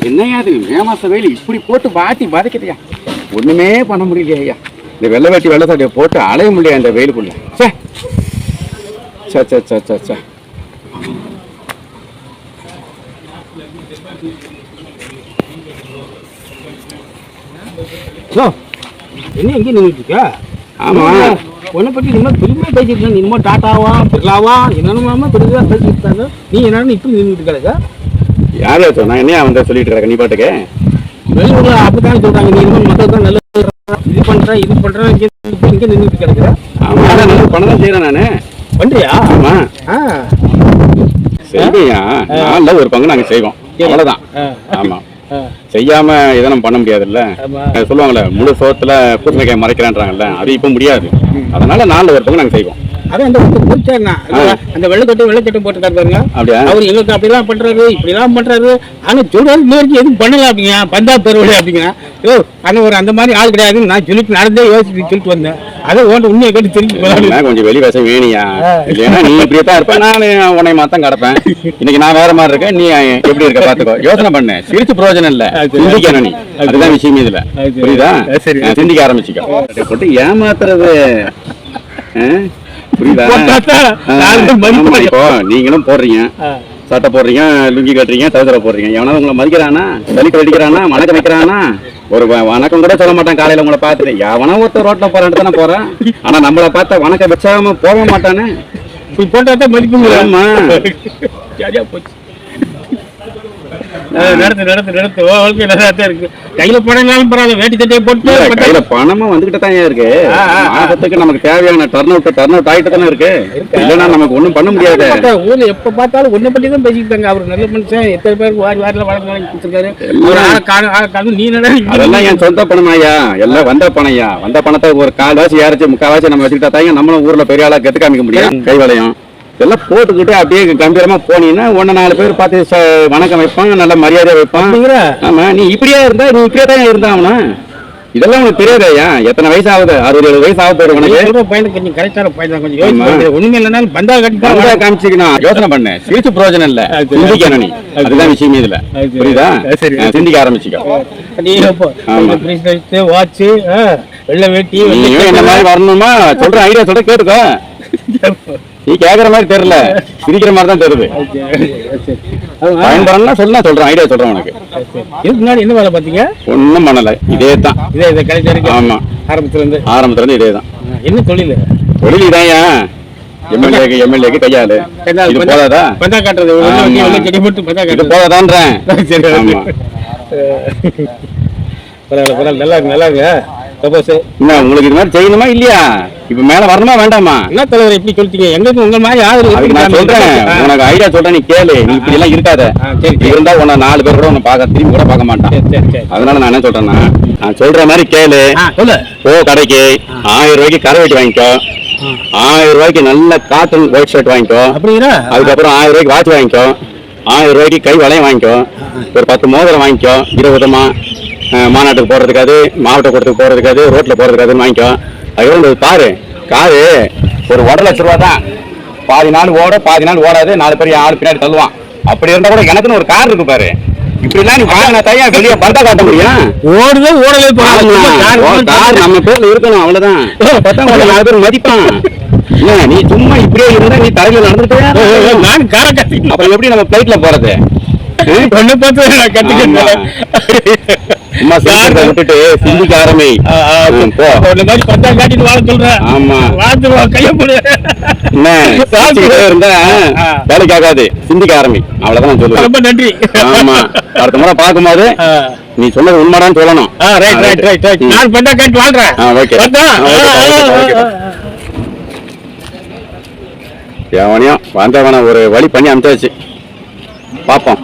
என்னையா அது மே மாச வெயில் இப்படி போட்டு வாட்டி வதக்கிட்டியா? ஒண்ணுமே பண்ண முடியலையா ஐயா. இந்த வெள்ளை வேட்டி வெள்ளை சட்டையை போட்டு அலைய முடியாது இந்த வெயிலுக்குள்ள. என்ன எங்கே நின்றுட்டு இருக்க? ஆமா, உன்னை பற்றி இந்த மாதிரி பெருமையாக பேசிட்டு இருக்க. நீ இன்னும் டாட்டாவா பிர்லாவா என்னென்னமா பெருசாக பேசிட்டு இருக்காங்க. நீ என்னன்னு இப்படி நின்றுட்டு கிடக்க? யாரையா சொன்னா? என்னையா வந்து சொல்லிட்டு இருக்க நீ பாட்டுக்கு? வெளியூர்ல அப்படித்தானே சொல்றாங்க. நீ இன்னும் மக்கள் தான் நல்ல இது பண்றேன் இங்கே நின்றுட்டு கிடக்குற. ஆமா, நல்ல பணம் தான் செய்யறேன் நானு. பண்றியா? ஆமா செய்வியா? நான்ல ஒரு பங்கு நாங்க செய்வோம், அவ்வளவுதான். ஆமா, செய்யாம இதை நம்ம பண்ண முடியாதுல்ல. சொல்லுவாங்கல்ல, முழு சோத்துல பூசணிக்காய் மறைக்கிறான்றாங்கல்ல, அது இப்ப முடியாது. அதனால நான்ல ஒரு பங்கு நாங்க செய்வோம். அதான் அந்த வெள்ளச்சட்டை போட்டுக்காரு பாருங்க. அப்படியா? அவர் எங்களுக்கு அப்படிலாம் பண்றாரு இப்படிலாம் பண்றாரு. ஆனா சொல்றாரு இன்னொரு எதுவும் பண்ணல அப்படிங்க. பந்தா பெருவழி அப்படிங்க. ஆனா ஒரு அந்த மாதிரி ஆள் கிடையாது. நான் சொல்லிட்டு நடந்தே யோசிச்சு சொல்லிட்டு வந்தேன். அதை ஓட்ட உண்மையை கேட்டு தெரிஞ்சு கொஞ்சம் வெளி வசம் வேணியா? இல்லையா நீ இப்படியே தான் இருப்பேன், நான் உன்னை மாத்தான் கிடப்பேன். இன்னைக்கு நான் வேற மாதிரி இருக்கேன், நீ எப்படி இருக்க பாத்துக்கோ. யோசனை பண்ணு, சிரிச்சு பிரயோஜனம் இல்ல, சிந்திக்கணும் நீ. அதுதான் விஷயம் இதுல, புரியுதா? சிந்திக்க ஆரம்பிச்சுக்கோ. போட்டு ஏமாத்துறது புரியுதா? இப்போ நீங்களும் போடுறீங்க, சட்டை போடுறீங்க, லுங்கி கட்டுறீங்க, தகுதிரை போடுறீங்க. எவனாவது உங்களை மதிக்கிறானா? தலிக்க வெடிக்கிறானா? வணக்கம் வைக்கிறானா? ஒரு வணக்கம் கூட சொல்ல மாட்டான். காலையில உங்களை பார்த்துட்டு எவனா ஒருத்தர் ரோட்ல போறான்னு தானே போறேன். ஆனா நம்மளை பார்த்தா வணக்கம் வச்சாம போக மாட்டானே. போட்டா மதிப்புமா? நடத்து வாழ்க்கை நல்லா தான் இருக்கு. கையில பணம் பரவாயில்ல, வேட்டி சட்டையை போட்டு கையில பணமும் வந்துகிட்டு தான் இருக்கு. மாசத்துக்கு நமக்கு தேவையான டர்ன் அவுட் ஆகிட்டு தானே இருக்கு. இல்லைன்னா நமக்கு ஒண்ணும் பண்ண முடியாது. ஊர்ல எப்ப பார்த்தாலும் ஒன்ன பத்தி தான் பேசிக்கிட்டாங்க. அவர் நல்ல மனுஷன், எத்தனை பேருக்கு வாரில வளர்ந்து வாங்கி கொடுத்துருக்காரு. நீ அதெல்லாம் என் சொந்த பணம் ஐயா, எல்லாம் வந்த பணம் ஐயா. வந்த பணத்தை ஒரு கால்வாசி யாராச்சும் முக்கால்வாசி நம்ம வச்சுக்கிட்டா தாங்க நம்மளும் ஊர்ல பெரிய ஆளா கத்து காமிக்க முடியும். கை வளையம் இதெல்லாம் போட்டுக்கிட்டு அப்படியே கம்பீரமா போனீங்கன்னா ஒன்னு 4 பேர் பார்த்து வணக்கம் வைப்பாங்க, நல்ல மரியாதை வைப்பான். ஆமா, நீ இப்படியே இருந்தா நீ இப்படியே தான் இருந்தாவனா? இதெல்லாம் உனக்கு தெரியாதையா? எத்தனை வயசு ஆகுது? 60-70 வயசு ஆக போயிடும் உனக்கு. கொஞ்சம் கரெக்டான பையன், கொஞ்சம் ஒண்ணுமே இல்லைனாலும் பந்தா கட்டி காமிச்சிக்கணும். யோசனை பண்ணு, சிரிச்சு பிரயோஜனம் இல்ல, சிந்திக்கணும் நீ. அதுதான் விஷயம் இதுல, புரியுதா? சிந்திக்க ஆரம்பிச்சுக்கோ. வாட்சு வெள்ள வேட்டி என்ன மாதிரி வரணுமா சொல்ற ஐடியா சொல்ற கேட்டுக்கோ. நீ கேக்குற மாதிரி தெரியல, சிரிக்கிற மாதிரி தான் தெரியுது. பயன்படலாம் சொல்ல சொல்றேன், ஐடியா சொல்றேன் உனக்கு. இதுக்கு முன்னாடி என்ன வேலை பாத்தீங்க? ஒன்னும் பண்ணல, இதே தான். இதே கரெக்டா? ஆமா, ஆரம்பத்துல இருந்து இதே தான். என்ன தொழில்? தொழில் இதாயா, எம்எல்ஏக்கு கையாளு. இது போதாதா? பந்தா காட்டுறது செடி போட்டு இது போதாதான்றேன். ஆமா, நல்லா இருக்கு நல்லா இருக்கு. உங்களுக்கு இது மாதிரி செய்யணுமா இல்லையா? இப்ப மேல வரணுமா வேண்டாமா? என்ன தலைவர் இப்படி சொல்லிட்டீங்க? எங்களுக்கு உங்க மாதிரி யாரு? நான் சொல்றேன், உனக்கு ஐடியா சொல்றேன், நீ கேளு. நீ இப்படி எல்லாம் இருக்காத. இருந்தா உன்னை 4 பேர் கூட உன்னை திரும்பி கூட பார்க்க மாட்டான். அதனால நான் என்ன சொல்றேன்னா, நான் சொல்ற மாதிரி கேளு. போ கடைக்கு 1000 ரூபாய்க்கு கரை வெட்டி வாங்கிக்கோ, 1000 ரூபாய்க்கு நல்ல காட்டன் ஒயிட் ஷர்ட் வாங்கிக்கோ. அதுக்கப்புறம் 1000 ரூபாய்க்கு வாட்ச் வாங்கிக்கோ, 1000 ரூபாய்க்கு கை வளையம் வாங்கிக்கோ, ஒரு 10 மோதிரம் வாங்கிக்கோ. 20 மாநாட்டுக்கு போறதுக்காது, மாவட்ட கூட்டத்துக்கு போறதுக்காது, ரோட்ல போறதுக்காதுன்னு வாங்கிக்கோ. அது பாரு, காரு ஒரு 1,00,000 ரூபா தான். பாதி நாள் ஓட பாதி நாள் ஓடாது, 4 பேர் ஆள் பின்னாடி தள்ளுவான். அப்படி இருந்தா கூட எனக்குன்னு ஒரு கார் இருக்கு பாரு. இப்படி எல்லாம் நீ வாங்கினா தாயா வெளியே பந்தா காட்ட முடியும். ஓடுதே ஓடலே கார் நம்ம பேர்ல இருக்கணும், அவ்வளவுதான். 4 பேர் மதிப்பான். நீ சும்மா இப்படியே இருந்தா நீ தலையில நடந்துட்டு அப்புறம் எப்படி நம்ம பிளைட்ல போறது? விட்டுட்டு சிந்திக்க ஆரம்பி. ஆமா, இருந்தா வேலைக்கு ஆகாது, சிந்திக்க ஆரம்பி. அவ்வளவுதான் நான் சொல்லுவேன். ரொம்ப நன்றி. ஆமா, அடுத்த முறை பார்க்கும்போது நீ சொன்னது உண்மைடான்னு சொல்லணும். எவனையும் வந்தவன ஒரு வழி பண்ணி அனுப்பிச்சாச்சு, பார்ப்போம்.